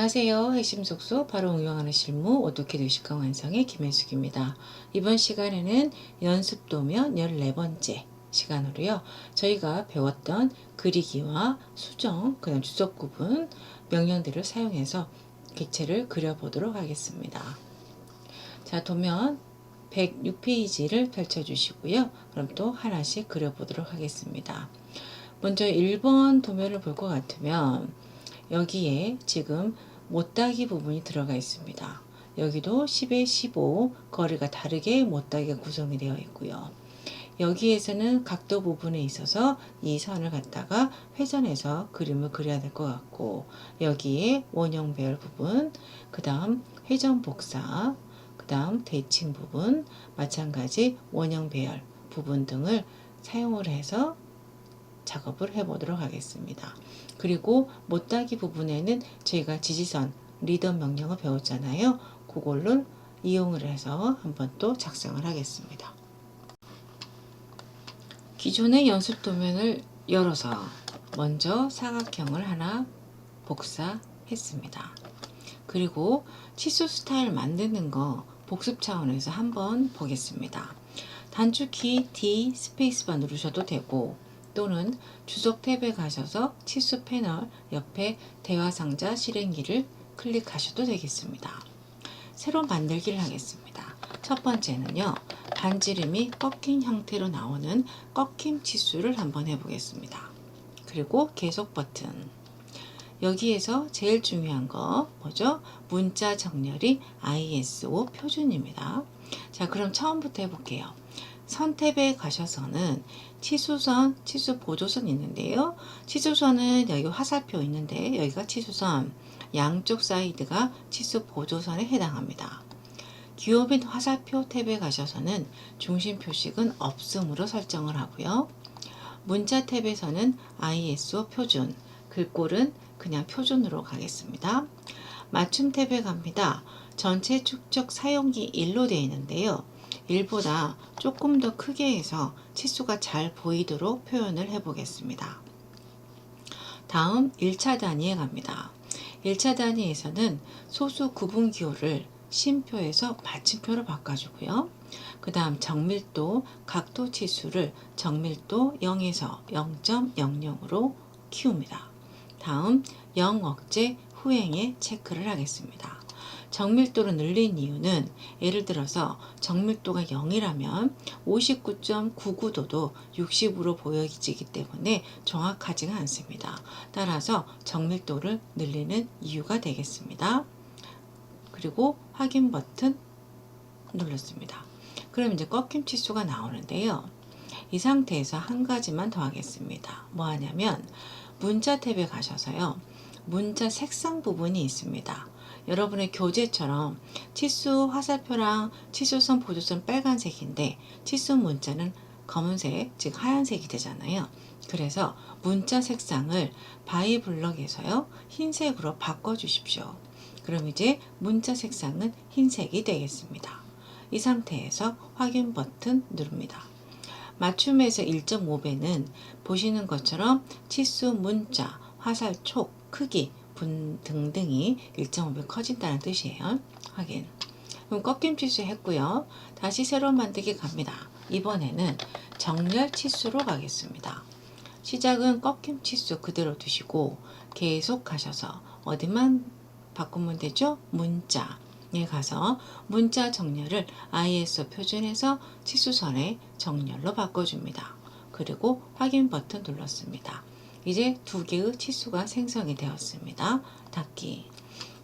안녕하세요. 핵심 속수 바로 응용하는 실무 오토캐드 유식화 완성의 김혜숙입니다. 이번 시간에는 연습도면 14번째 시간으로요. 저희가 배웠던 그리기와 수정, 그다음 주석 구분 명령들을 사용해서 객체를 그려보도록 하겠습니다. 자, 도면 106페이지를 펼쳐주시고요. 그럼 또 하나씩 그려보도록 하겠습니다. 먼저 1번 도면을 볼 것 같으면 여기에 지금 못따기 부분이 들어가 있습니다. 여기도 10에 15 거리가 다르게 못따기가 구성이 되어 있고요. 여기에서는 각도 부분에 있어서 이 선을 갖다가 회전해서 그림을 그려야 될 것 같고, 여기에 원형 배열 부분, 그 다음 회전 복사, 그 다음 대칭 부분, 마찬가지 원형 배열 부분 등을 사용을 해서 작업을 해보도록 하겠습니다. 그리고 못따기 부분에는 저희가 지지선 리더 명령을 배웠잖아요. 그걸로 이용을 해서 한번 또 작성을 하겠습니다. 기존의 연습 도면을 열어서 먼저 사각형을 하나 복사했습니다. 그리고 치수 스타일 만드는 거 복습 차원에서 한번 보겠습니다. 단축키 D 스페이스바 누르셔도 되고, 또는 주석 탭에 가셔서 치수 패널 옆에 대화 상자 실행기를 클릭하셔도 되겠습니다. 새로 만들기를 하겠습니다. 첫 번째는요, 반지름이 꺾인 형태로 나오는 꺾임 치수를 한번 해보겠습니다. 그리고 계속 버튼. 여기에서 제일 중요한 거 뭐죠? 문자 정렬이 ISO 표준입니다. 자, 그럼 처음부터 해볼게요. 선 탭에 가셔서는 치수선, 치수 보조선 있는데요. 치수선은 여기 화살표 있는데 여기가 치수선, 양쪽 사이드가 치수 보조선에 해당합니다. 기호 및 화살표 탭에 가셔서는 중심 표식은 없음으로 설정을 하고요. 문자 탭에서는 ISO 표준, 글꼴은 그냥 표준으로 가겠습니다. 맞춤 탭에 갑니다. 전체 축적 사용기 1로 되어 있는데요. 1보다 조금 더 크게 해서 치수가 잘 보이도록 표현을 해 보겠습니다. 다음 1차 단위에 갑니다. 1차 단위에서는 소수 구분 기호를 쉼표에서 받침표로 바꿔주고요. 그 다음 정밀도, 각도 치수를 정밀도 0에서 0.00으로 키웁니다. 다음 0 억제 후행에 체크를 하겠습니다. 정밀도를 늘린 이유는 예를 들어서 정밀도가 0이라면 59.99도도 60으로 보여지기 때문에 정확하지가 않습니다. 따라서 정밀도를 늘리는 이유가 되겠습니다. 그리고 확인 버튼 눌렀습니다. 그럼 이제 꺾임 치수가 나오는데요. 이 상태에서 한 가지만 더 하겠습니다. 뭐 하냐면 문자 탭에 가셔서요. 문자 색상 부분이 있습니다. 여러분의 교재처럼 치수 화살표랑 치수선 보조선 빨간색인데 치수 문자는 검은색, 즉 하얀색이 되잖아요. 그래서 문자 색상을 바이블럭에서요. 흰색으로 바꿔 주십시오. 그럼 이제 문자 색상은 흰색이 되겠습니다. 이 상태에서 확인 버튼 누릅니다. 맞춤에서 1.5배는 보시는 것처럼 치수 문자, 화살 촉, 크기, 분 등등이 1.5배 커진다는 뜻이에요. 확인. 그럼 꺾임 치수 했고요. 다시 새로 만들기 갑니다. 이번에는 정렬 치수로 가겠습니다. 시작은 꺾임 치수 그대로 두시고 계속 가셔서 어디만 바꾸면 되죠? 문자에 가서 문자 정렬을 ISO 표준에서 치수선의 정렬로 바꿔줍니다. 그리고 확인 버튼 눌렀습니다. 이제 두 개의 치수가 생성이 되었습니다. 닫기.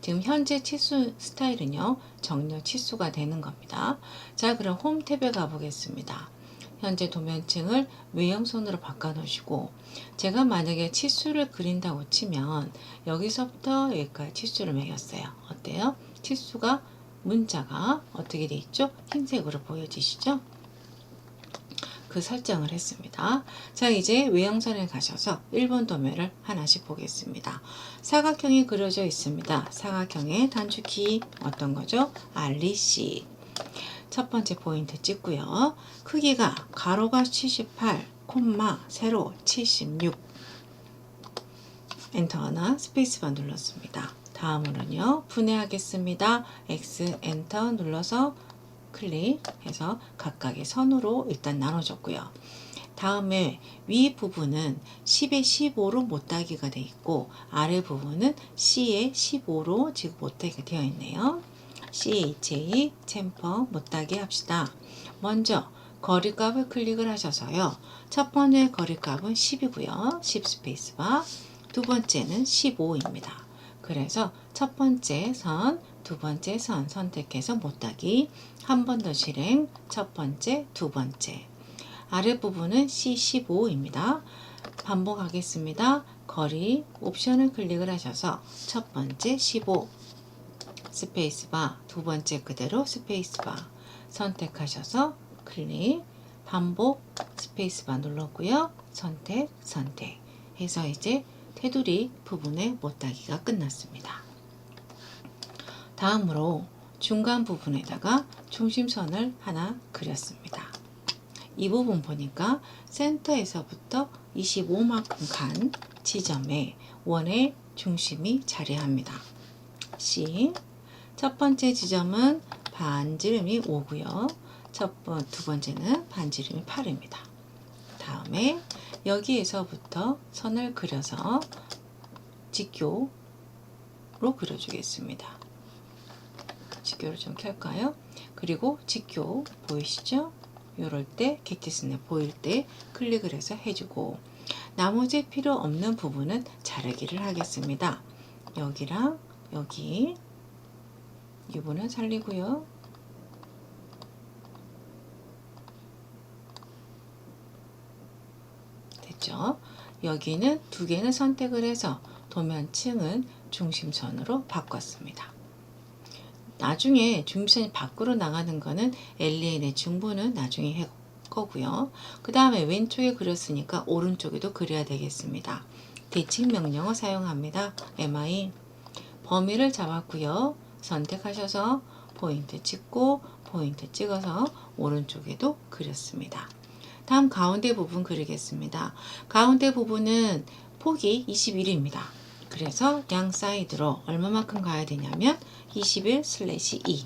지금 현재 치수 스타일은요, 정렬 치수가 되는 겁니다. 자, 그럼 홈 탭에 가보겠습니다. 현재 도면층을 외형선으로 바꿔 놓으시고, 제가 만약에 치수를 그린다고 치면 여기서부터 여기까지 치수를 매겼어요. 어때요? 치수가 문자가 어떻게 돼 있죠? 흰색으로 보여지시죠? 그 설정을 했습니다. 자, 이제 외형선에 가셔서 1번 도면을 하나씩 보겠습니다. 사각형이 그려져 있습니다. 사각형의 단축키 어떤 거죠? RC. 첫 번째 포인트 찍고요. 크기가 가로가 78, 콤마, 세로 76. 엔터 하나 스페이스바 눌렀습니다. 다음으로는요. 분해하겠습니다. X 엔터 눌러서 클릭해서 각각의 선으로 일단 나눠줬고요. 다음에 위 부분은 10에 15로 못따기가 되어 있고 아래 부분은 C에 15로 지금 못따기가 되어 있네요. CHA 챔퍼 못따기 합시다. 먼저 거리값을 클릭을 하셔서요. 첫 번째 거리값은 10이고요. 10 스페이스바. 두 번째는 15입니다. 그래서 첫 번째 선, 두 번째 선 선택해서 못따기 한 번 더 실행, 첫 번째, 두 번째. 아래 부분은 C15입니다. 반복하겠습니다. 거리 옵션을 클릭을 하셔서 첫 번째 15 스페이스바, 두 번째 그대로 스페이스바 선택하셔서 클릭, 반복 스페이스바 눌렀고요. 선택 해서 이제 테두리 부분의 못따기가 끝났습니다. 다음으로 중간 부분에다가 중심선을 하나 그렸습니다. 이 부분 보니까 센터에서부터 25만큼 간 지점에 원의 중심이 자리합니다. C 첫 번째 지점은 반지름이 5고요. 두 번째는 반지름이 8입니다. 다음에 여기에서부터 선을 그려서 직교로 그려주겠습니다. 직교를 좀 켤까요? 그리고 직교 보이시죠? 이럴 때 객지선에 보일 때 클릭을 해서 해주고 나머지 필요 없는 부분은 자르기를 하겠습니다. 여기랑 여기 이 부분은 살리고요. 됐죠? 여기는 두 개는 선택을 해서 도면층은 중심선으로 바꿨습니다. 나중에 중심선이 밖으로 나가는 거는 LN의 중부는 나중에 할 거고요. 그 다음에 왼쪽에 그렸으니까 오른쪽에도 그려야 되겠습니다. 대칭 명령어 사용합니다. MI 범위를 잡았고요. 선택하셔서 포인트 찍고 포인트 찍어서 오른쪽에도 그렸습니다. 다음 가운데 부분 그리겠습니다. 가운데 부분은 폭이 21입니다. 그래서 양 사이드로 얼마만큼 가야 되냐면 21/2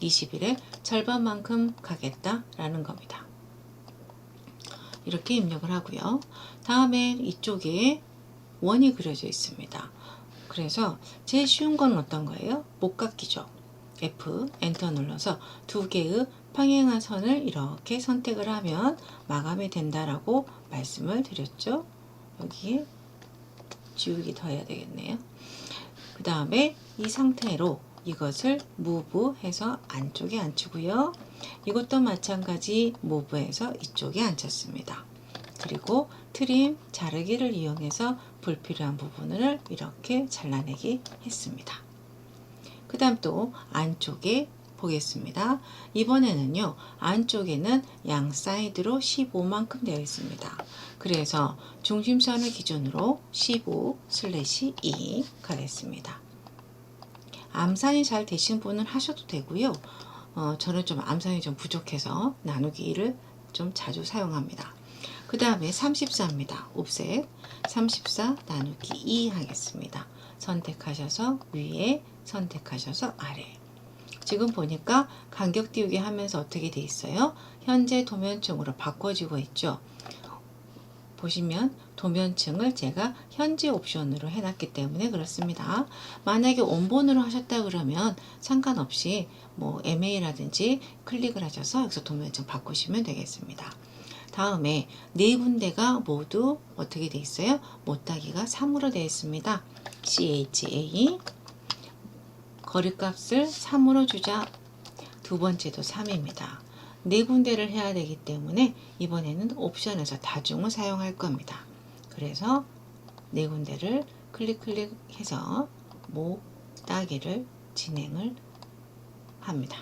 21의 절반만큼 가겠다라는 겁니다. 이렇게 입력을 하고요. 다음에 이쪽에 원이 그려져 있습니다. 그래서 제일 쉬운 건 어떤 거예요? 목깎기죠. F 엔터 눌러서 두 개의 평행한 선을 이렇게 선택을 하면 마감이 된다라고 말씀을 드렸죠. 여기에 지우기 더 해야 되겠네요. 그 다음에 이 상태로 이것을 move 해서 안쪽에 앉히고요. 이것도 마찬가지 move 해서 이쪽에 앉혔습니다. 그리고 트림 자르기를 이용해서 불필요한 부분을 이렇게 잘라내기 했습니다. 그 다음 또 안쪽에 보겠습니다. 이번에는요, 안쪽에는 양 사이드로 15만큼 되어 있습니다. 그래서 중심선을 기준으로 15/2 가겠습니다. 암산이 잘 되신 분은 하셔도 되고요. 저는 좀 암산이 좀 부족해서 나누기를 좀 자주 사용합니다. 그 다음에 34입니다. 옵셋 34 나누기 2 하겠습니다. 선택하셔서 위에 선택하셔서 아래. 지금 보니까 간격 띄우기 하면서 어떻게 돼 있어요? 현재 도면층으로 바꿔지고 있죠. 보시면 도면층을 제가 현재 옵션으로 해놨기 때문에 그렇습니다. 만약에 원본으로 하셨다 그러면 상관없이 뭐 MA라든지 클릭을 하셔서 여기서 도면층 바꾸시면 되겠습니다. 다음에 네 군데가 모두 어떻게 돼 있어요? 못따기가 3으로 되어 있습니다. CHA 거리값을 3으로 주자. 두 번째도 3입니다. 네 군데를 해야 되기 때문에 이번에는 옵션에서 다중을 사용할 겁니다. 그래서 네 군데를 클릭해서 못따기를 진행을 합니다.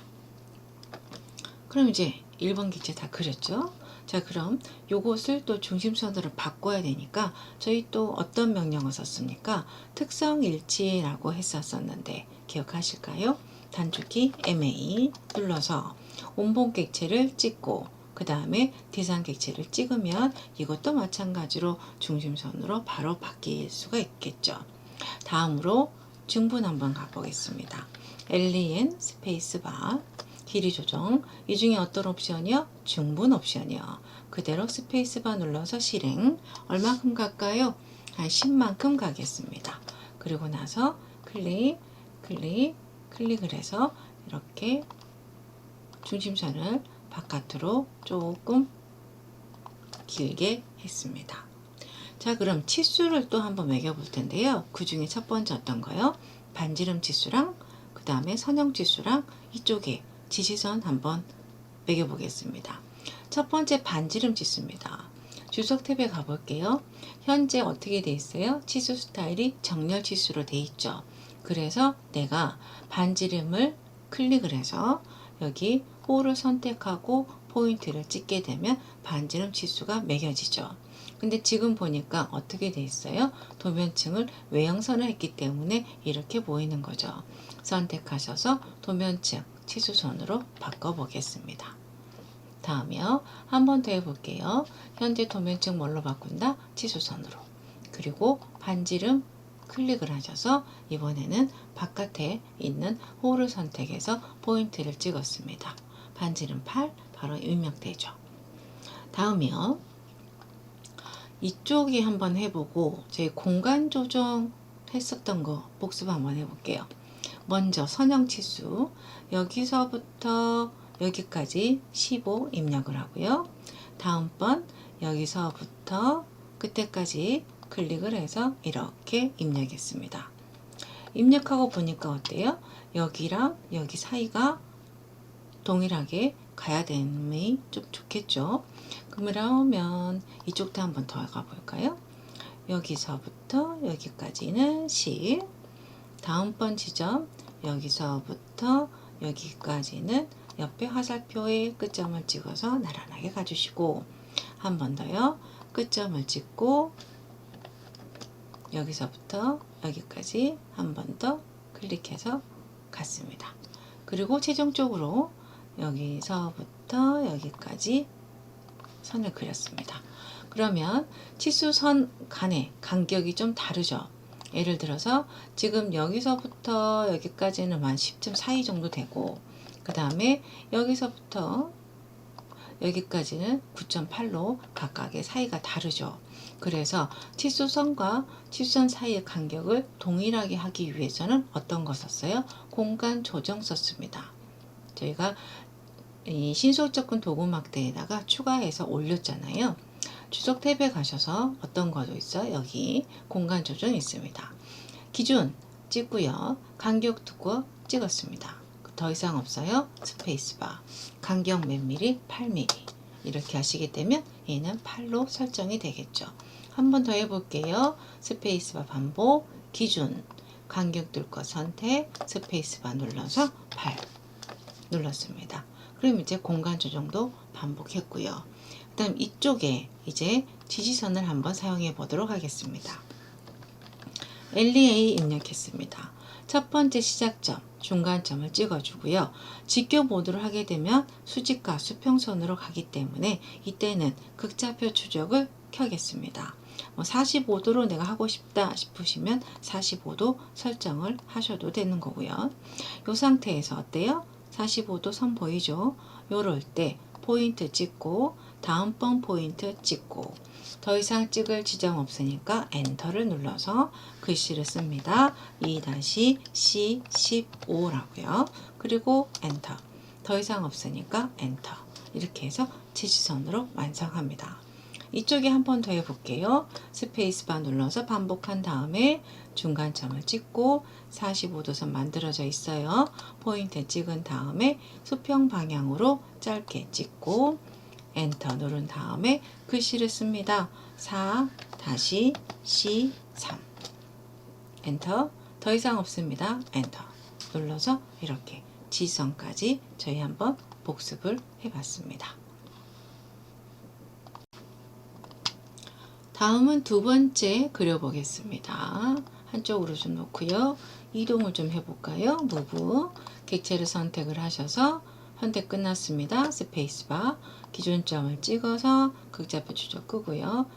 그럼 이제 1번 객체 다 그렸죠? 자, 그럼 요것을 또 중심선으로 바꿔야 되니까 저희 또 어떤 명령을 썼습니까? 특성 일치라고 했었는데 기억하실까요? 단축키 MA 눌러서 원본 객체를 찍고 그 다음에 디자인 객체를 찍으면 이것도 마찬가지로 중심선으로 바로 바뀔 수가 있겠죠. 다음으로 중분 한번 가보겠습니다. LEN 스페이스바 길이 조정. 이 중에 어떤 옵션이요? 중분 옵션이요. 그대로 스페이스바 눌러서 실행. 얼마큼 갈까요? 한 10만큼 가겠습니다. 그리고 나서 클릭을 해서 이렇게 중심선을 바깥으로 조금 길게 했습니다. 자, 그럼 치수를 또 한번 매겨 볼 텐데요. 그 중에 첫 번째 어떤 거요? 반지름 치수랑 그 다음에 선형 치수랑 이쪽에 지시선 한번 매겨 보겠습니다. 첫 번째 반지름 치수입니다. 주석 탭에 가볼게요. 현재 어떻게 돼 있어요? 치수 스타일이 정렬 치수로 돼 있죠. 그래서 내가 반지름을 클릭을 해서 여기 홀을 선택하고 포인트를 찍게 되면 반지름 치수가 매겨지죠. 근데 지금 보니까 어떻게 돼 있어요? 도면층을 외형선을 했기 때문에 이렇게 보이는 거죠. 선택하셔서 도면층 치수선으로 바꿔 보겠습니다. 다음이요. 한 번 더 해볼게요. 현재 도면층 뭘로 바꾼다? 치수선으로. 그리고 반지름 클릭을 하셔서 이번에는 바깥에 있는 홀을 선택해서 포인트를 찍었습니다. 반지름 8 바로 입력되죠. 다음이요. 이쪽에 한번 해보고 저희 공간 조정 했었던 거 복습 한번 해볼게요. 먼저 선형 치수 여기서부터 여기까지 15 입력을 하고요. 다음번 여기서부터 그때까지 클릭을 해서 이렇게 입력했습니다. 입력하고 보니까 어때요? 여기랑 여기 사이가 동일하게 가야 되면 좀 좋겠죠. 그러면 이쪽도 한번 더 가볼까요? 여기서부터 여기까지는 10. 다음번 지점 여기서부터 여기까지는 옆에 화살표에 끝점을 찍어서 나란하게 가주시고 한 번 더요. 끝점을 찍고 여기서부터 여기까지 한 번 더 클릭해서 갔습니다. 그리고 최종적으로 여기서부터 여기까지 선을 그렸습니다. 그러면 치수선 간의 간격이 좀 다르죠. 예를 들어서 지금 여기서부터 여기까지는 한 10점 사이 정도 되고 그 다음에 여기서부터 여기까지는 9.8로 각각의 사이가 다르죠. 그래서 치수선과 치수선 사이의 간격을 동일하게 하기 위해서는 어떤 거 썼어요? 공간 조정 썼습니다. 저희가 이 신속 접근 도구 막대에다가 추가해서 올렸잖아요. 주석 탭에 가셔서 어떤 거도 있어요? 여기 공간 조정 있습니다. 기준 찍고요. 간격 두고 찍었습니다. 더 이상 없어요. 스페이스바. 간격 몇 미리? 8mm. 이렇게 하시게 되면 얘는 8로 설정이 되겠죠. 한 번 더 해볼게요. 스페이스바 반복, 기준, 간격 둘 것 선택, 스페이스바 눌러서 8 눌렀습니다. 그럼 이제 공간 조정도 반복했고요. 그 다음 이쪽에 이제 지지선을 한번 사용해 보도록 하겠습니다. LEA 입력했습니다. 첫 번째 시작점, 중간점을 찍어주고요. 직교 모드로 하게 되면 수직과 수평선으로 가기 때문에 이때는 극좌표 추적을 켜겠습니다. 45도로 내가 하고 싶다 싶으시면 45도 설정을 하셔도 되는 거고요. 이 상태에서 어때요? 45도 선 보이죠? 요럴 때 포인트 찍고 다음번 포인트 찍고 더 이상 찍을 지점 없으니까 엔터를 눌러서 글씨를 씁니다. 2-C15라고요. 그리고 엔터. 더 이상 없으니까 엔터. 이렇게 해서 지시선으로 완성합니다. 이쪽에 한 번 더 해볼게요. 스페이스바 눌러서 반복한 다음에 중간점을 찍고 45도선 만들어져 있어요. 포인트 찍은 다음에 수평 방향으로 짧게 찍고 엔터 누른 다음에 글씨를 씁니다. 4-C3 엔터. 더 이상 없습니다. 엔터 눌러서 이렇게 지선까지 저희 한번 복습을 해봤습니다. 다음은 두 번째 그려보겠습니다. 한쪽으로 좀 놓고요. 이동을 좀 해볼까요? 무브 객체를 선택을 하셔서 선택 끝났습니다. 스페이스바 기준점을 찍어서 극좌표 추적 끄고요.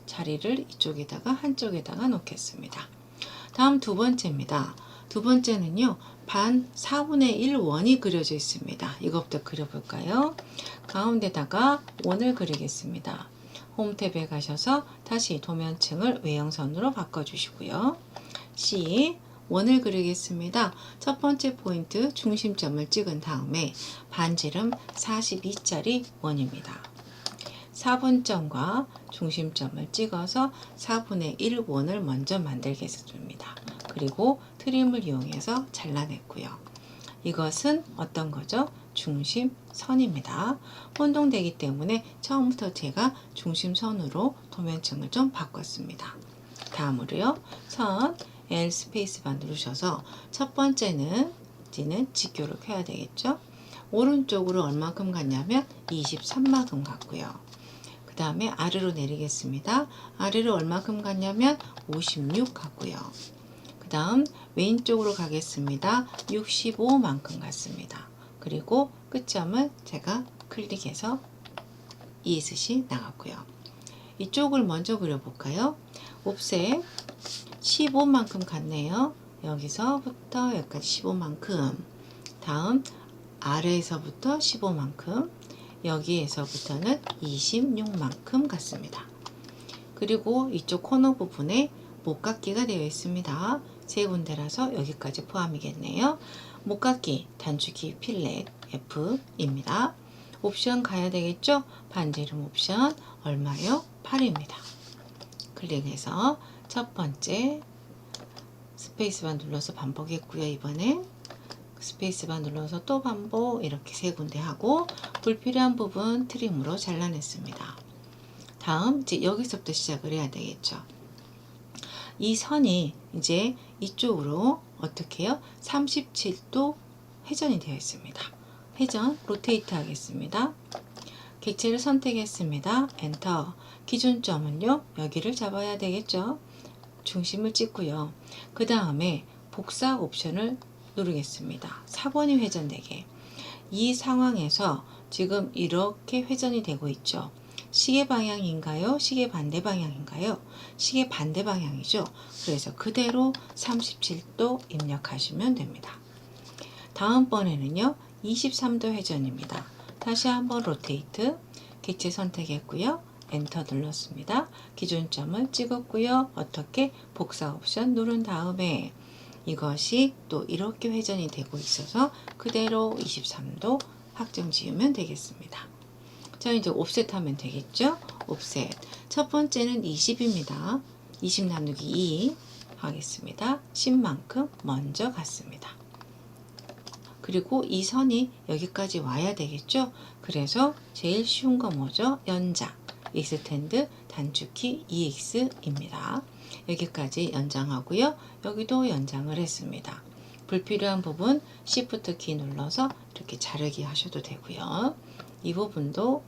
자리를 이쪽에다가 한쪽에다가 놓겠습니다. 다음 두 번째입니다. 두 번째는요, 반 4분의 1 원이 그려져 있습니다. 이것부터 그려볼까요? 가운데다가 원을 그리겠습니다. 홈 탭에 가셔서 다시 도면층을 외형선으로 바꿔주시고요. C, 원을 그리겠습니다. 첫 번째 포인트 중심점을 찍은 다음에 반지름 42짜리 원입니다. 4분점과 중심점을 찍어서 4분의 1 원을 먼저 만들겠습니다. 그리고 트림을 이용해서 잘라냈고요. 이것은 어떤 거죠? 중심선입니다. 혼동되기 때문에 처음부터 제가 중심선으로 도면층을 좀 바꿨습니다. 다음으로요, 선 L 스페이스바 누르셔서 첫 번째는 직교를 켜야 되겠죠? 오른쪽으로 얼마큼 갔냐면 23만큼 갔고요. 그 다음에 아래로 내리겠습니다. 아래로 얼마큼 갔냐면 56 갔고요. 그 다음 왼쪽으로 가겠습니다. 65만큼 갔습니다. 그리고 끝점을 제가 클릭해서 이스시 나갔고요. 이쪽을 먼저 그려볼까요? 옵셋 15만큼 갔네요. 여기서부터 여기까지 15만큼, 다음 아래에서부터 15만큼, 여기에서부터는 26만큼 갔습니다. 그리고 이쪽 코너 부분에 목깎이가 되어 있습니다. 세 군데라서 여기까지 포함이겠네요. 목깎이 단축키 필렛 F입니다. 옵션 가야 되겠죠? 반지름 옵션 얼마요? 8입니다. 클릭해서 첫 번째 스페이스바 눌러서 반복했고요. 이번에 스페이스바 눌러서 또 반복, 이렇게 세 군데 하고 불필요한 부분 트림으로 잘라냈습니다. 다음 이제 여기서부터 시작을 해야 되겠죠. 이 선이 이제 이쪽으로 어떻게 해요? 37도 회전이 되어 있습니다. 회전 로테이트 하겠습니다. 객체를 선택했습니다. 엔터. 기준점은요, 여기를 잡아야 되겠죠. 중심을 찍고요. 그 다음에 복사 옵션을 누르겠습니다. 4번이 회전되게. 이 상황에서 지금 이렇게 회전이 되고 있죠. 시계 방향인가요? 시계 반대 방향인가요? 시계 반대 방향이죠. 그래서 그대로 37도 입력하시면 됩니다. 다음번에는요, 23도 회전입니다. 다시 한번 로테이트, 객체 선택했고요. 엔터 눌렀습니다. 기준점을 찍었고요. 어떻게? 복사 옵션 누른 다음에 이것이 또 이렇게 회전이 되고 있어서 그대로 23도 확정 지으면 되겠습니다. 자, 이제 옵셋 하면 되겠죠? 옵셋. 첫 번째는 20입니다. 20 나누기 2 하겠습니다. 10만큼 먼저 갔습니다. 그리고 이 선이 여기까지 와야 되겠죠? 그래서 제일 쉬운 거 뭐죠? 연장. 익스텐드 단축키 EX입니다. 여기까지 연장하고요. 여기도 연장을 했습니다. 불필요한 부분 Shift 키 눌러서 이렇게 자르기 하셔도 되고요. 이 부분도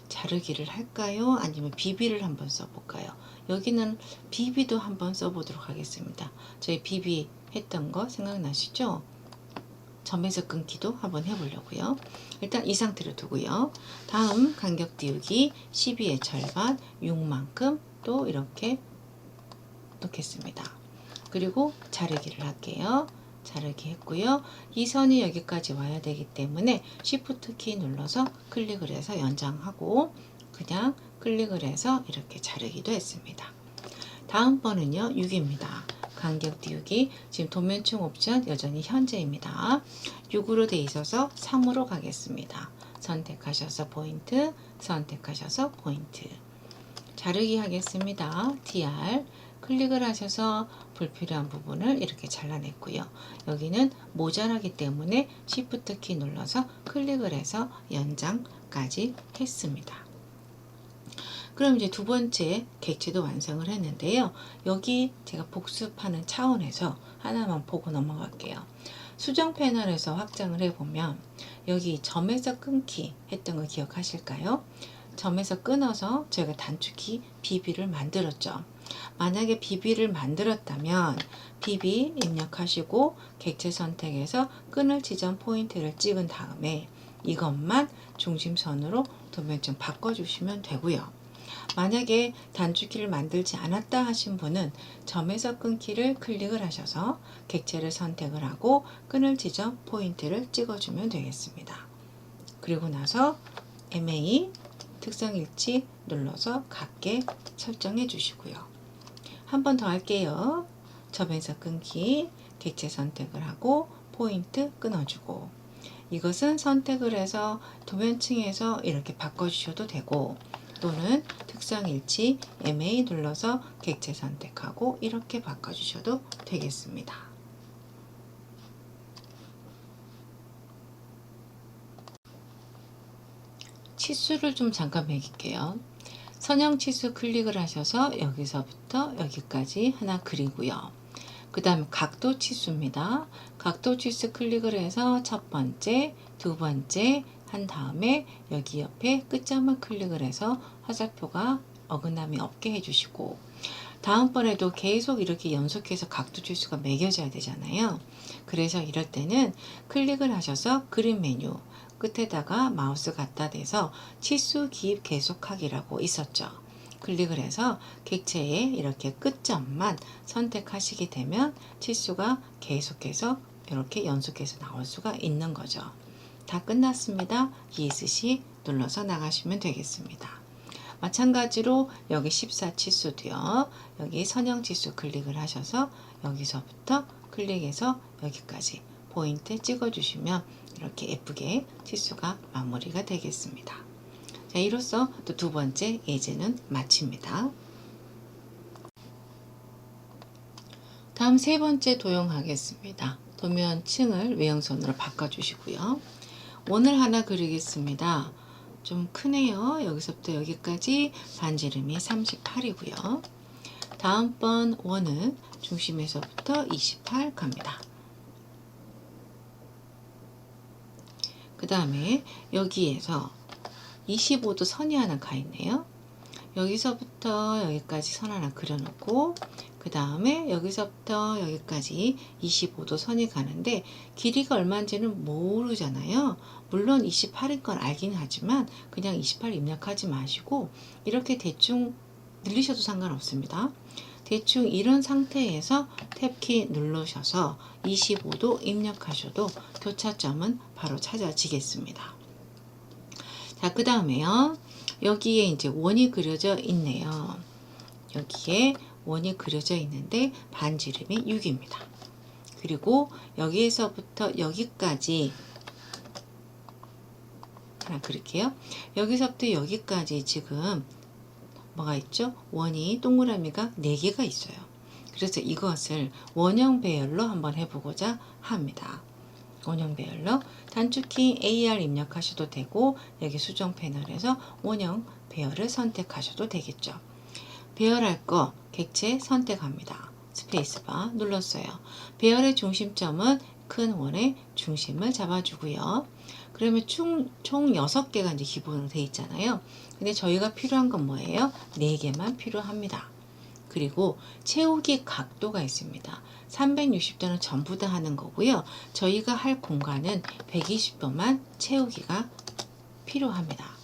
자르기를 할까요? 아니면 비비를 한번 써볼까요? 여기는 비비도 한번 써보도록 하겠습니다. 저희 비비 했던 거 생각나시죠? 점에서 끊기도 한번 해보려고요. 일단 이 상태로 두고요. 다음 간격 띄우기 12의 절반 6만큼 또 이렇게 놓겠습니다. 그리고 자르기를 할게요. 자르기 했고요. 이 선이 여기까지 와야 되기 때문에 Shift 키 눌러서 클릭을 해서 연장하고 그냥 클릭을 해서 이렇게 자르기도 했습니다. 다음번은요 6입니다. 간격 띄우기, 지금 도면층 옵션 여전히 현재입니다. 6으로 돼 있어서 3으로 가겠습니다. 선택하셔서 포인트, 선택하셔서 포인트. 자르기 하겠습니다. TR 클릭을 하셔서 불필요한 부분을 이렇게 잘라냈고요. 여기는 모자라기 때문에 Shift 키 눌러서 클릭을 해서 연장까지 했습니다. 그럼 이제 두 번째 객체도 완성을 했는데요. 여기 제가 복습하는 차원에서 하나만 보고 넘어갈게요. 수정 패널에서 확장을 해보면 여기 점에서 끊기 했던 거 기억하실까요? 점에서 끊어서 저희가 단축키 BB를 만들었죠. 만약에 BB를 만들었다면 BB 입력하시고 객체 선택해서 끊을 지점 포인트를 찍은 다음에 이것만 중심선으로 도면층 바꿔주시면 되고요. 만약에 단축키를 만들지 않았다 하신 분은 점에서 끊기를 클릭을 하셔서 객체를 선택을 하고 끈을 지져 포인트를 찍어주면 되겠습니다. 그리고 나서 MA 특성일치 눌러서 같게 설정해 주시고요. 한 번 더 할게요. 점에서 끊기, 객체 선택을 하고 포인트 끊어주고, 이것은 선택을 해서 도면층에서 이렇게 바꿔주셔도 되고, 또는 특성일치 MA 눌러서 객체 선택하고 이렇게 바꿔주셔도 되겠습니다. 치수를 좀 잠깐 매길게요. 선형 치수 클릭을 하셔서 여기서부터 여기까지 하나 그리고요. 그 다음 각도 치수입니다. 각도 치수 클릭을 해서 첫 번째, 두 번째 한 다음에 여기 옆에 끝점을 클릭을 해서 화살표가 어긋남이 없게 해주시고, 다음번에도 계속 이렇게 연속해서 각도 치수가 매겨져야 되잖아요. 그래서 이럴 때는 클릭을 하셔서 그림 메뉴 끝에다가 마우스 갖다 대서 치수 기입 계속하기라고 있었죠. 클릭을 해서 객체의 이렇게 끝점만 선택하시게 되면 치수가 계속해서 이렇게 연속해서 나올 수가 있는 거죠. 다 끝났습니다. ESC 눌러서 나가시면 되겠습니다. 마찬가지로 여기 14 치수도요. 여기 선형 치수 클릭을 하셔서 여기서부터 클릭해서 여기까지 포인트 찍어주시면 이렇게 예쁘게 치수가 마무리가 되겠습니다. 자, 이로써 또 두 번째 예제는 마칩니다. 다음 세 번째 도형하겠습니다. 도면층을 외형선으로 바꿔주시고요. 원을 하나 그리겠습니다. 좀 크네요. 여기서부터 여기까지 반지름이 38이고요. 다음번 원은 중심에서부터 28 갑니다. 그 다음에 여기에서 25도 선이 하나 가 있네요. 여기서부터 여기까지 선 하나 그려놓고, 그 다음에 여기서부터 여기까지 25도 선이 가는데 길이가 얼마인지는 모르잖아요. 물론 28인 건 알긴 하지만 그냥 28 입력하지 마시고 이렇게 대충 늘리셔도 상관없습니다. 대충 이런 상태에서 탭키 누르셔서 25도 입력하셔도 교차점은 바로 찾아지겠습니다. 자, 그 다음에요. 여기에 이제 원이 그려져 있네요. 여기에 원이 그려져 있는데 반지름이 6입니다. 그리고 여기에서부터 여기까지 하나 그릴게요. 여기서부터 여기까지 지금 뭐가 있죠? 원이 동그라미가 4개가 있어요. 그래서 이것을 원형 배열로 한번 해보고자 합니다. 원형 배열로 단축키 AR 입력하셔도 되고 여기 수정 패널에서 원형 배열을 선택하셔도 되겠죠. 배열할 거 객체 선택합니다. 스페이스바 눌렀어요. 배열의 중심점은 큰 원의 중심을 잡아주고요. 그러면 총 6개가 이제 기본으로 되어 있잖아요. 근데 저희가 필요한 건 뭐예요? 4개만 필요합니다. 그리고 채우기 각도가 있습니다. 360도는 전부 다 하는 거고요. 저희가 할 공간은 120도만 채우기가 필요합니다.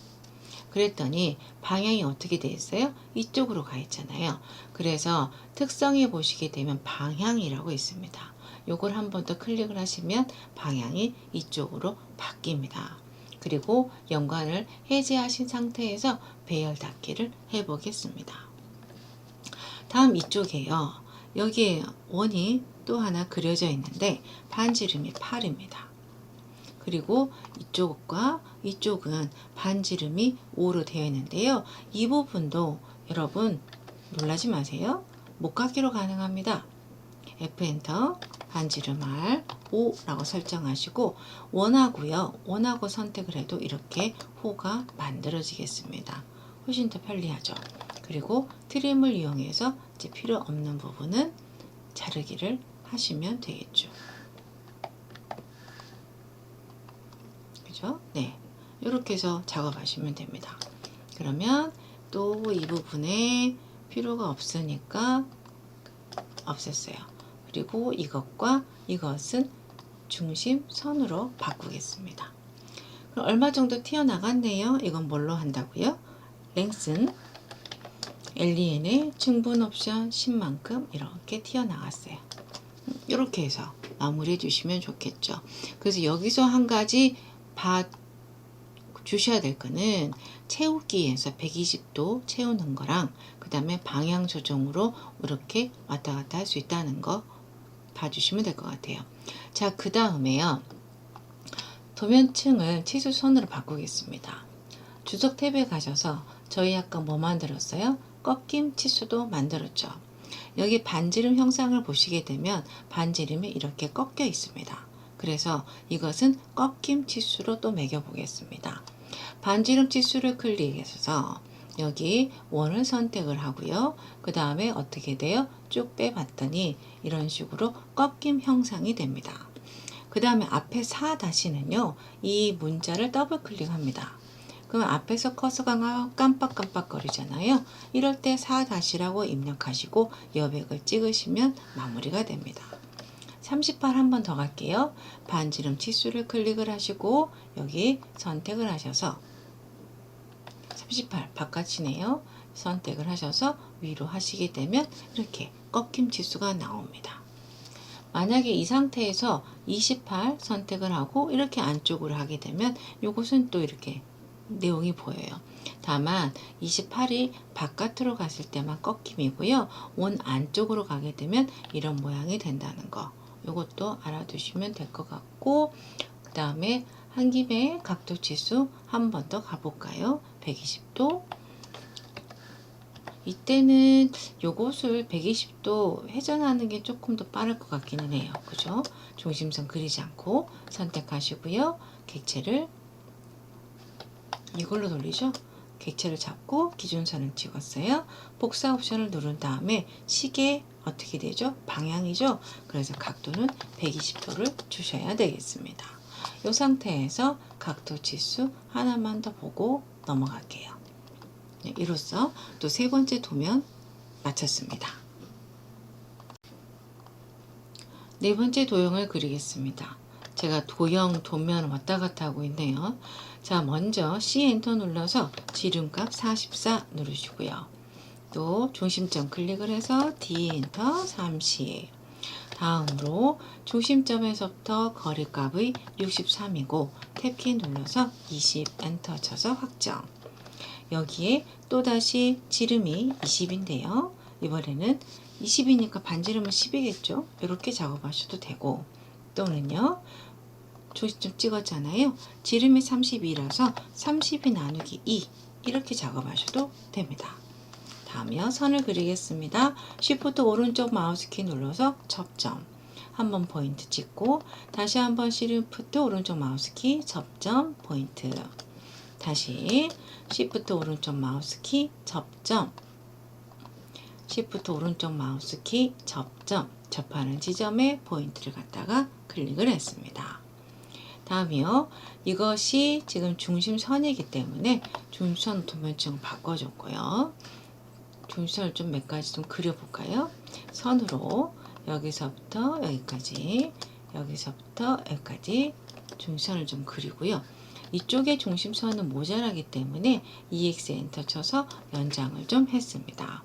그랬더니 방향이 어떻게 되어 있어요? 이쪽으로 가 있잖아요. 그래서 특성에 보시게 되면 방향이라고 있습니다. 요걸 한 번 더 클릭을 하시면 방향이 이쪽으로 바뀝니다. 그리고 연관을 해제하신 상태에서 배열 닫기를 해보겠습니다. 다음 이쪽에요. 여기에 원이 또 하나 그려져 있는데 반지름이 8입니다. 그리고 이쪽과 이쪽은 반지름이 5로 되어 있는데요. 이 부분도 여러분 놀라지 마세요. 못깎기로 가능합니다. F엔터 반지름 R 5라고 설정하시고 원하고요. 원하고 선택을 해도 이렇게 호가 만들어지겠습니다. 훨씬 더 편리하죠. 그리고 트림을 이용해서 이제 필요 없는 부분은 자르기를 하시면 되겠죠. 그죠? 네. 이렇게 해서 작업하시면 됩니다. 그러면 또 이 부분에 필요가 없으니까 없앴어요. 그리고 이것과 이것은 중심선으로 바꾸겠습니다. 그럼 얼마 정도 튀어나갔네요. 이건 뭘로 한다고요? 랭슨 LEN의 충분 옵션 10만큼 이렇게 튀어나왔어요. 이렇게 해서 마무리해 주시면 좋겠죠. 그래서 여기서 한 가지 봐 주셔야 될 거는 채우기에서 120도 채우는 거랑 그 다음에 방향 조정으로 이렇게 왔다 갔다 할 수 있다는 거 봐주시면 될 것 같아요. 자, 그 다음에요. 도면층을 치수선으로 바꾸겠습니다. 주석 탭에 가셔서 저희 아까 뭐 만들었어요? 꺾임 치수도 만들었죠. 여기 반지름 형상을 보시게 되면 반지름이 이렇게 꺾여 있습니다. 그래서 이것은 꺾임 치수로 또 매겨 보겠습니다. 반지름 치수를 클릭해서 여기 원을 선택을 하고요. 그 다음에 어떻게 돼요? 쭉 빼봤더니 이런 식으로 꺾임 형상이 됩니다. 그 다음에 앞에 4-는요. 이 문자를 더블 클릭합니다. 그럼 앞에서 커서가 깜빡깜빡 거리잖아요. 이럴 때 4-라고 입력하시고 여백을 찍으시면 마무리가 됩니다. 38 한 번 더 갈게요. 반지름 치수를 클릭을 하시고 여기 선택을 하셔서 38 바깥이네요. 선택을 하셔서 위로 하시게 되면 이렇게 꺾임 치수가 나옵니다. 만약에 이 상태에서 28 선택을 하고 이렇게 안쪽으로 하게 되면 이것은 또 이렇게 내용이 보여요. 다만 28이 바깥으로 갔을 때만 꺾임이고요. 원 안쪽으로 가게 되면 이런 모양이 된다는 거. 이것도 알아두시면 될 것 같고, 그 다음에 한 김에 각도 치수 한 번 더 가볼까요? 120도. 이때는 요것을 120도 회전하는 게 조금 더 빠를 것 같기는 해요. 그죠? 중심선 그리지 않고 선택하시고요. 객체를 이걸로 돌리죠. 객체를 잡고 기준선을 찍었어요. 복사 옵션을 누른 다음에 시계 어떻게 되죠? 방향이죠. 그래서 각도는 120도를 주셔야 되겠습니다. 이 상태에서 각도 치수 하나만 더 보고 넘어갈게요. 네, 이로써 또 세 번째 도면 마쳤습니다. 네 번째 도형을 그리겠습니다. 제가 도형, 도면 왔다 갔다 하고 있네요. 자, 먼저 C 엔터 눌러서 지름값 44 누르시고요. 또 중심점 클릭을 해서 D 엔터 30. 다음으로 중심점에서부터 거리값의 63이고 탭키 눌러서 20 엔터 쳐서 확정. 여기에 또다시 지름이 20인데요. 이번에는 20이니까 반지름은 10이겠죠. 이렇게 작업하셔도 되고, 또는요. 중심점 찍었잖아요. 지름이 32라서 32 나누기 2 이렇게 작업하셔도 됩니다. 다음이요. 선을 그리겠습니다. Shift 오른쪽 마우스키 눌러서 접점. 한번 포인트 찍고 다시 한번 Shift 오른쪽 마우스키 접점 포인트. 다시 Shift 오른쪽 마우스키 접점. Shift 오른쪽 마우스키 접점. 접하는 지점에 포인트를 갖다가 클릭을 했습니다. 다음이요. 이것이 지금 중심선이기 때문에 중심선 도면층을 바꿔줬고요. 중심선을 좀 몇 가지 좀 그려볼까요? 선으로 여기서부터 여기까지, 여기서부터 여기까지 중심선을 좀 그리고요. 이쪽에 중심선은 모자라기 때문에 EX 엔터 쳐서 연장을 좀 했습니다.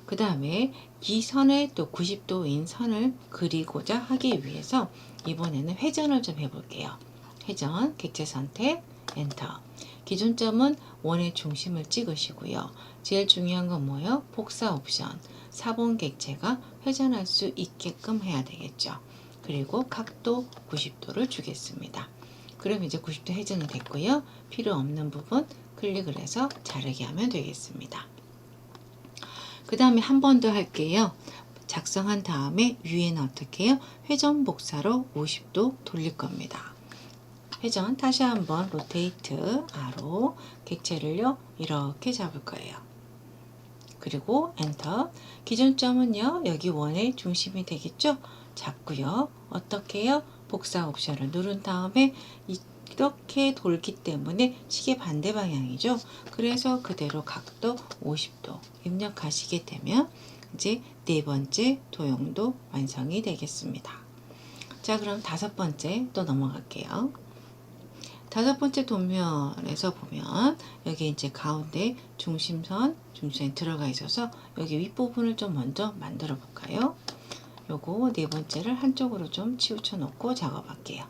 그 다음에 이 선에 또 90도인 선을 그리고자 하기 위해서 이번에는 회전을 좀 해볼게요. 회전, 객체 선택, 엔터. 기준점은 원의 중심을 찍으시고요. 제일 중요한 건 뭐예요? 복사 옵션. 4번 객체가 회전할 수 있게끔 해야 되겠죠. 그리고 각도 90도를 주겠습니다. 그럼 이제 90도 회전이 됐고요. 필요 없는 부분 클릭을 해서 자르게 하면 되겠습니다. 그 다음에 한 번 더 할게요. 작성한 다음에 위에는 어떻게 해요? 회전 복사로 50도 돌릴 겁니다. 회전 다시 한번 로테이트 아로 객체를요 이렇게 잡을 거예요. 그리고 엔터. 기준점은요 여기 원의 중심이 되겠죠? 잡고요. 어떻게 해요? 복사 옵션을 누른 다음에 이렇게 돌기 때문에 시계 반대 방향이죠. 그래서 그대로 각도 50도 입력하시게 되면 이제 네 번째 도형도 완성이 되겠습니다. 자, 그럼 다섯 번째 또 넘어갈게요. 다섯 번째 도면에서 보면 여기 이제 가운데 중심선이 들어가 있어서 여기 윗부분을 좀 먼저 만들어 볼까요? 요거 네 번째를 한쪽으로 좀 치우쳐 놓고 작업할게요.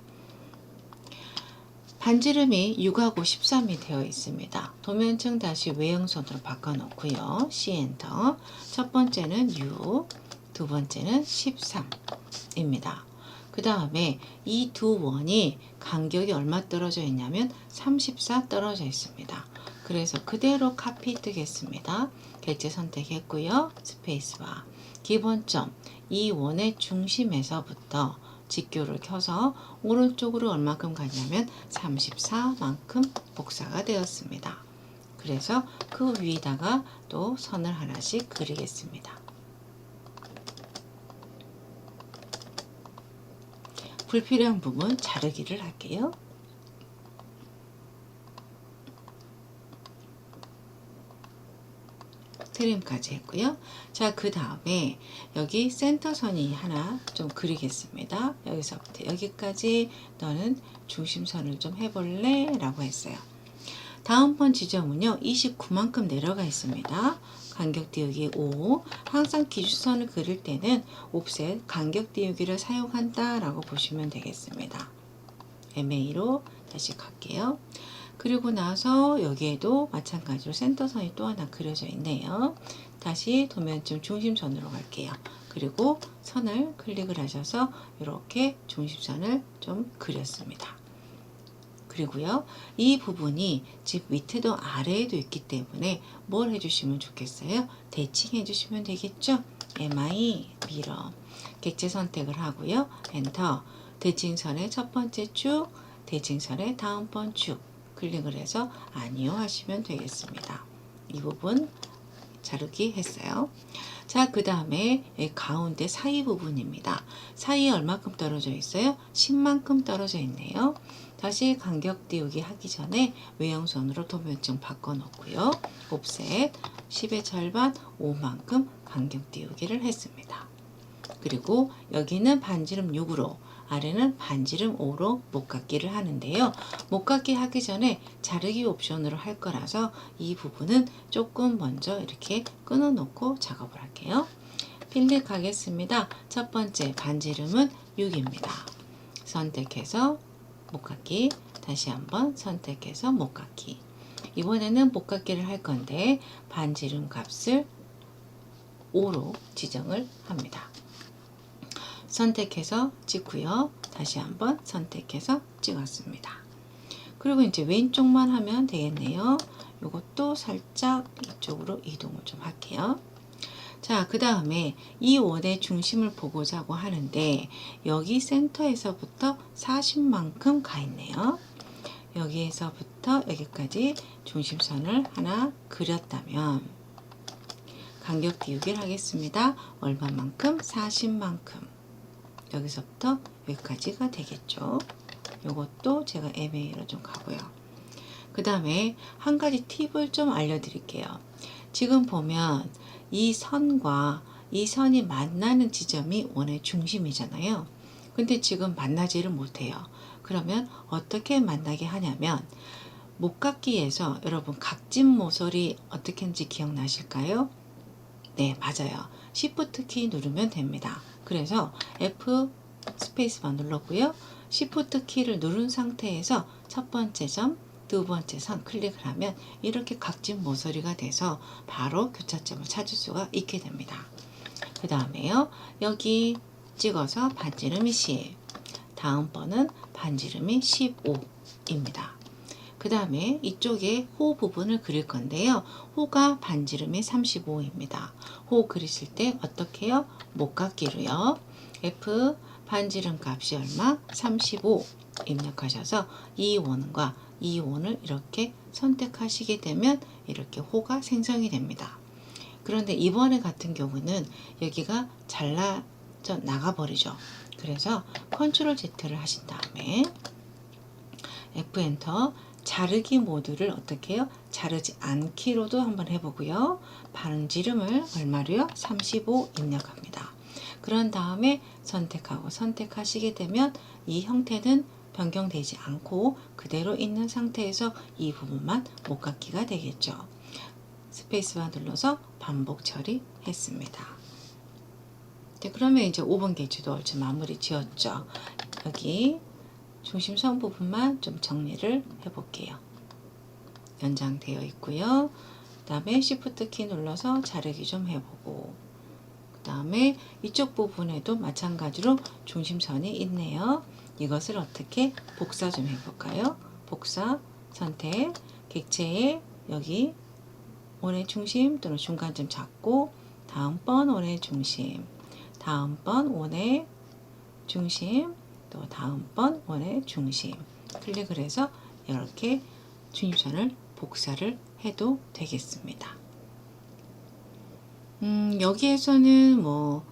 반지름이 6하고 13이 되어 있습니다. 도면층 다시 외형선으로 바꿔 놓고요. C 엔터. 첫 번째는 6, 두 번째는 13입니다. 그 다음에 이 두 원이 간격이 얼마 떨어져 있냐면 34 떨어져 있습니다. 그래서 그대로 카피 뜨겠습니다. 객체 선택했고요. 스페이스바. 기본점 이 원의 중심에서부터 직교를 켜서 오른쪽으로 얼마큼 가냐면 34만큼 복사가 되었습니다. 그래서 그 위에다가 또 선을 하나씩 그리겠습니다. 불필요한 부분 자르기를 할게요. 트림까지 했고요. 자, 그 다음에 여기 센터선이 하나 좀 그리겠습니다. 여기서부터 여기까지 너는 중심선을 좀 해볼래? 라고 했어요. 다음번 지점은요. 29만큼 내려가 있습니다. 간격 띄우기 5. 항상 기준선을 그릴 때는 옵셋 간격 띄우기를 사용한다 라고 보시면 되겠습니다. MA로 다시 갈게요. 그리고 나서 여기에도 마찬가지로 센터선이 또 하나 그려져 있네요. 다시 도면점 중심선으로 갈게요. 그리고 선을 클릭을 하셔서 이렇게 중심선을 좀 그렸습니다. 그리고요, 이 부분이 집 밑에도 아래에도 있기 때문에 뭘 해주시면 좋겠어요? 대칭 해주시면 되겠죠? MI, 미러. 객체 선택을 하고요. 엔터. 대칭선의 첫 번째 쭉, 대칭선의 다음번 쭉. 클릭을 해서 아니요 하시면 되겠습니다. 이 부분 자르기 했어요. 자, 그 다음에 가운데 사이 부분입니다. 사이에 얼마큼 떨어져 있어요? 10만큼 떨어져 있네요. 다시 간격 띄우기 하기 전에 외형선으로 도면층 바꿔 놓고요. 옵셋 10의 절반 5만큼 간격 띄우기를 했습니다. 그리고 여기는 반지름 6으로 아래는 반지름 5로 목깎기를 하는데요. 목깎기 하기 전에 자르기 옵션으로 할 거라서 이 부분은 조금 먼저 이렇게 끊어 놓고 작업을 할게요. 필립 가겠습니다. 첫 번째 반지름은 6입니다. 선택해서 목깎기, 다시 한번 선택해서 목깎기. 이번에는 목깎기를 할 건데 반지름 값을 5로 지정을 합니다. 선택해서 찍고요. 다시 한번 선택해서 찍었습니다. 그리고 이제 왼쪽만 하면 되겠네요. 이것도 살짝 이쪽으로 이동을 좀 할게요. 자, 그 다음에 이 원의 중심을 보고자 하는데 여기 센터에서부터 40만큼 가 있네요. 여기에서부터 여기까지 중심선을 하나 그렸다면 간격 띄우기를 하겠습니다. 얼마만큼? 40만큼. 여기서부터 여기까지가 되겠죠. 이것도 제가 MA로 좀 가고요. 그 다음에 한 가지 팁을 좀 알려드릴게요. 지금 보면 이 선과 이 선이 만나는 지점이 원의 중심이잖아요. 근데 지금 만나지를 못해요. 그러면 어떻게 만나게 하냐면 목깎기에서 여러분 각진 모서리 어떻게 하는지 기억나실까요? 네, 맞아요. Shift 키 누르면 됩니다. 그래서 F 스페이스바 눌렀고요. Shift 키를 누른 상태에서 첫 번째 점, 두 번째 선 클릭을 하면 이렇게 각진 모서리가 돼서 바로 교차점을 찾을 수가 있게 됩니다. 그 다음에요. 여기 찍어서 반지름이 10, 다음번은 반지름이 15입니다. 그 다음에 이쪽에 호 부분을 그릴 건데요. 호가 반지름이 35입니다. 호 그리실 때 어떻게 해요? 목깎기로요. F 반지름 값이 얼마? 35 입력하셔서 이 원과 이 원을 이렇게 선택하시게 되면 이렇게 호가 생성이 됩니다. 그런데 이번에 같은 경우는 여기가 잘라져 나가버리죠. 그래서 컨트롤 Z를 하신 다음에 F 엔터 자르기 모드를 어떻게 해요? 자르지 않기로도 한번 해보고요. 반지름을 얼마로요? 35 입력합니다. 그런 다음에 선택하고 선택하시게 되면 이 형태는 변경되지 않고 그대로 있는 상태에서 이 부분만 목깎이가 되겠죠. 스페이스바 눌러서 반복 처리했습니다. 네, 그러면 이제 5번 게이지도 얼추 마무리 지었죠. 여기 중심선 부분만 좀 정리를 해볼게요. 연장되어 있고요. 그 다음에 Shift 키 눌러서 자르기 좀 해보고, 그 다음에 이쪽 부분에도 마찬가지로 중심선이 있네요. 이것을 어떻게 복사 좀 해볼까요? 복사, 선택, 객체에 여기 원의 중심 또는 중간점 잡고, 다음번 원의 중심, 다음번 원의 중심, 또 다음번 원의 중심 클릭을 해서 이렇게 중심선을 복사를 해도 되겠습니다. 여기에서는 뭐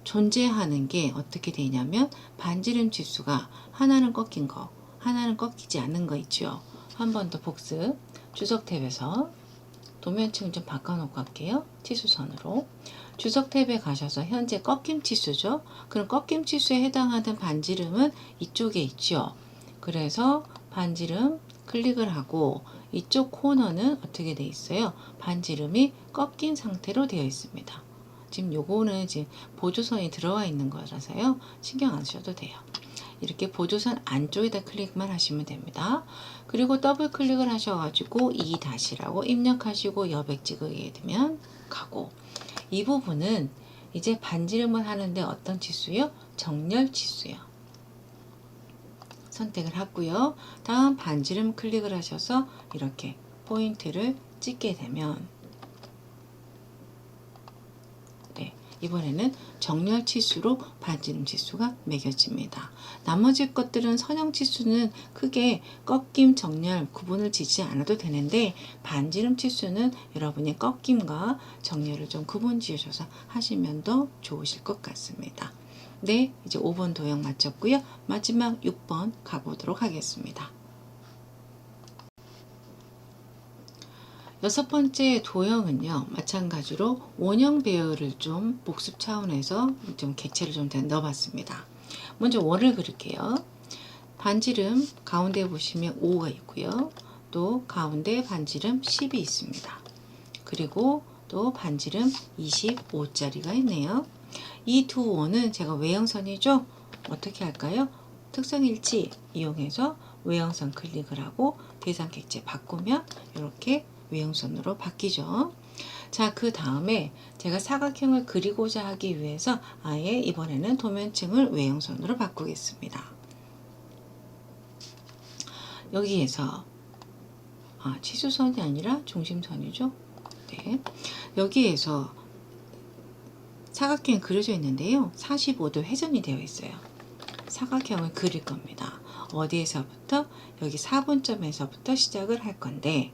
존재하는 게 어떻게 되냐면 반지름 치수가 하나는 꺾인 거, 하나는 꺾이지 않는 거 있죠. 한 번 더 복습, 주석 탭에서 도면층 좀 바꿔놓고 할게요. 치수선으로. 주석 탭에 가셔서 현재 꺾임 치수죠. 그럼 꺾임 치수에 해당하는 반지름은 이쪽에 있죠. 그래서 반지름 클릭을 하고 이쪽 코너는 어떻게 되어 있어요? 반지름이 꺾인 상태로 되어 있습니다. 지금 요거는 지금 보조선이 들어와 있는 거라서요. 신경 안 쓰셔도 돼요. 이렇게 보조선 안쪽에다 클릭만 하시면 됩니다. 그리고 더블 클릭을 하셔가지고 2-라고 입력하시고 여백 찍게 되면 가고, 이 부분은 이제 반지름을 하는데 어떤 치수요? 정렬 치수요. 선택을 하고요. 다음 반지름 클릭을 하셔서 이렇게 포인트를 찍게 되면, 이번에는 정렬 치수로 반지름 치수가 매겨집니다. 나머지 것들은 선형 치수는 크게 꺾임, 정렬 구분을 지지 않아도 되는데 반지름 치수는 여러분이 꺾임과 정렬을 좀 구분 지으셔서 하시면 더 좋으실 것 같습니다. 네, 이제 5번 도형 마쳤고요. 마지막 6번 가보도록 하겠습니다. 6번째 도형은요, 마찬가지로 원형 배열을 좀 복습 차원에서 좀 객체를 좀 넣어봤습니다. 먼저 원을 그릴게요. 반지름 가운데 보시면 5가 있고요. 또 가운데 반지름 10이 있습니다. 그리고 또 반지름 25짜리가 있네요. 이 두 원은 제가 외형선이죠. 어떻게 할까요? 특성일치 이용해서 외형선 클릭을 하고 대상 객체 바꾸면 이렇게 외형선으로 바뀌죠. 자, 그 다음에 제가 사각형을 그리고자 하기 위해서 아예 이번에는 도면층을 외형선으로 바꾸겠습니다. 여기에서 치수선이 아니라 중심선이죠. 네. 여기에서 사각형이 그려져 있는데요. 45도 회전이 되어 있어요. 사각형을 그릴 겁니다. 어디에서부터? 여기 4분점에서부터 시작을 할 건데,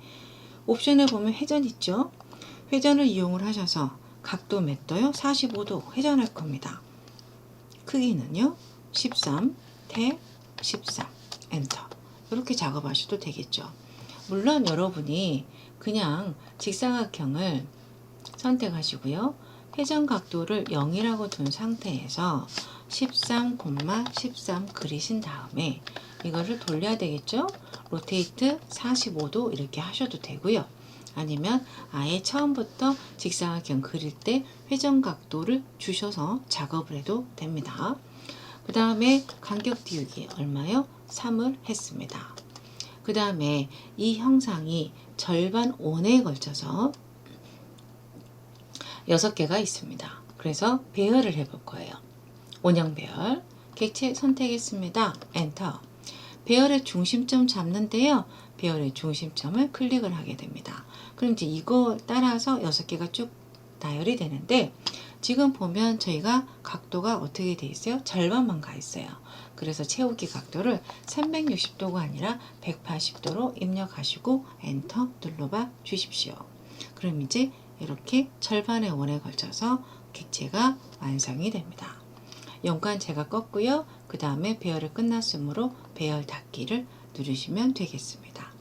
옵션에 보면 회전 있죠? 회전을 이용을 하셔서 각도 몇 도요? 45도 회전할 겁니다. 크기는요? 13, 탭 13, 엔터. 이렇게 작업하셔도 되겠죠. 물론 여러분이 그냥 직사각형을 선택하시고요. 회전 각도를 0이라고 둔 상태에서 13,13 그리신 다음에 이거를 돌려야 되겠죠? 로테이트 45도 이렇게 하셔도 되고요. 아니면 아예 처음부터 직사각형 그릴 때 회전 각도를 주셔서 작업을 해도 됩니다. 그 다음에 간격 띄우기 얼마요? 3을 했습니다. 그 다음에 이 형상이 절반 원에 걸쳐서 6개가 있습니다. 그래서 배열을 해볼 거예요. 원형 배열, 객체 선택했습니다. 엔터. 배열의 중심점 잡는데요. 배열의 중심점을 클릭을 하게 됩니다. 그럼 이제 이거 따라서 6개가 쭉 나열이 되는데, 지금 보면 저희가 각도가 어떻게 돼 있어요? 절반만 가 있어요. 그래서 채우기 각도를 360도가 아니라 180도로 입력하시고 엔터 눌러봐 주십시오. 그럼 이제 이렇게 절반의 원에 걸쳐서 객체가 완성이 됩니다. 연관 제가 껐고요. 그 다음에 배열이 끝났으므로 배열 닫기를 누르시면 되겠습니다.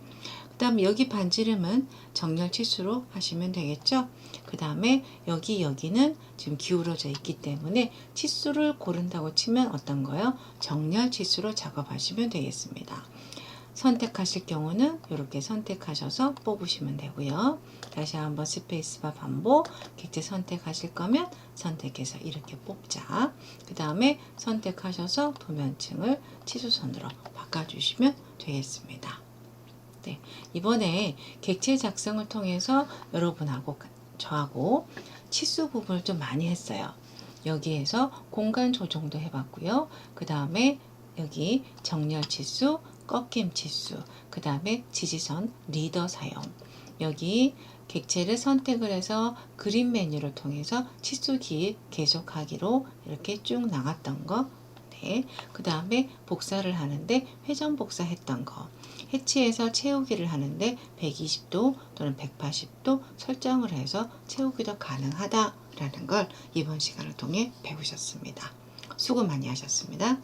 그 다음에 여기 반지름은 정렬 치수로 하시면 되겠죠. 그 다음에 여기는 지금 기울어져 있기 때문에 치수를 고른다고 치면 어떤 거요? 정렬 치수로 작업하시면 되겠습니다. 선택하실 경우는 이렇게 선택하셔서 뽑으시면 되고요. 다시 한번 스페이스바 반복. 객체 선택하실 거면 선택해서 이렇게 뽑자. 그 다음에 선택하셔서 도면층을 치수선으로 바꿔주시면 되겠습니다. 네, 이번에 객체 작성을 통해서 여러분하고 저하고 치수 부분을 좀 많이 했어요. 여기에서 공간 조정도 해봤고요. 그 다음에 여기 정렬 치수, 꺾임 치수, 그 다음에 지지선, 리더 사용, 여기 객체를 선택을 해서 그림 메뉴를 통해서 치수 기입 계속하기로 이렇게 쭉 나갔던 거, 네. 그 다음에 복사를 하는데 회전 복사했던 거, 해치해서 채우기를 하는데 120도 또는 180도 설정을 해서 채우기도 가능하다라는 걸 이번 시간을 통해 배우셨습니다. 수고 많이 하셨습니다.